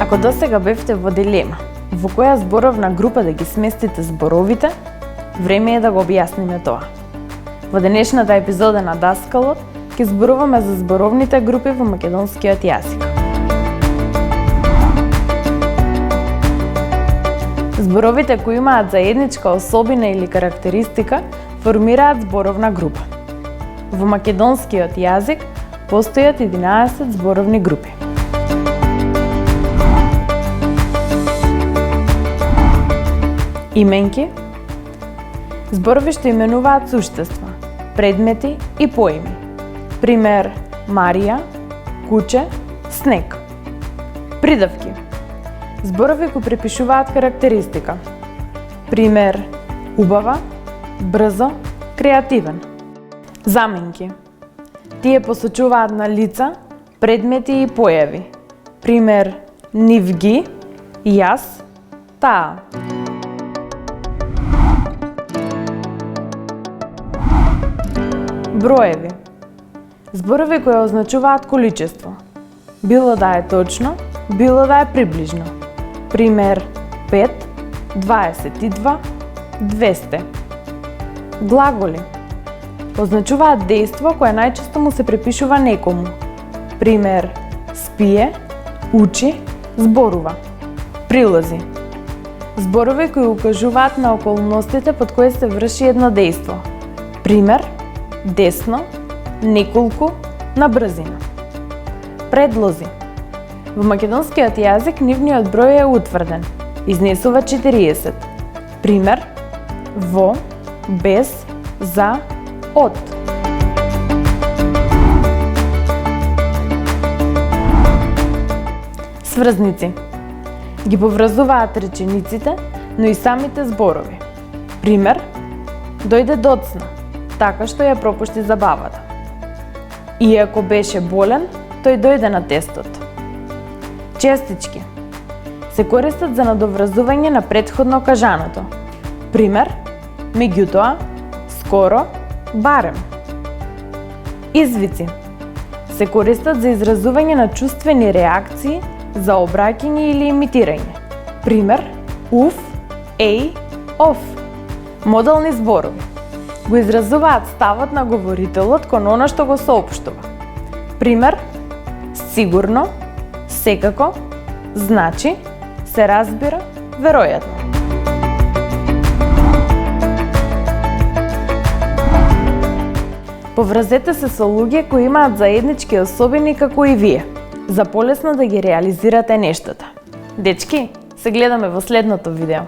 Ако досега бевте во дилема во која зборовна група да ги сместите зборовите, време е да го објасниме тоа. Во денешната епизода на Даскалот ќе зборуваме за зборовните групи во македонскиот јазик. Зборовите кои имаат заедничка особина или карактеристика формираат зборовна група. Во македонскиот јазик постојат 11 зборовни групи. Именки, зборови што именуваат суштества, предмети и поими. Пример: Марија, куче, снег. Придавки, зборови кои препишуваат карактеристика. Пример: убава, брзо, креативен. Заменки, тие посочуваат на лица, предмети и појави. Пример: нив ги, јас, таа. Броеви, зборови кои означуваат количество. Било да е точно, било да е приближно. Пример: 5, 22, 200. Глаголи означуваат дејство кое најчесто му се препишува некому. Пример: спие, учи, зборува. Прилози, зборови кои укажуваат на околностите под кои се врши едно дејство. Пример: десно, неколку, на брзина. Предлози, во македонскиот јазик нивниот број е утврден, изнесува 40. Пример: во, без, за, од. Сврзници ги поврзуваат речениците, но и самите зборови. Пример: дојде доцна, така што ја пропушти забавата. Иако беше болен, тој дојде на тестот. Честички се користат за надоврзување на претходно кажаното. Пример: меѓутоа, скоро, барем. Извици се користат за изразување на чувствени реакции, за обраќање или имитирање. Пример: уф, еј, оф. Модални зборови го изразуваат ставот на говорителот кон она што го соопштува. Пример: сигурно, секако, значи, се разбира, веројатно. Поврзете се со луѓе кои имаат заеднички особини како и вие, за полесно да ги реализирате нештата. Дечки, се гледаме во следното видео.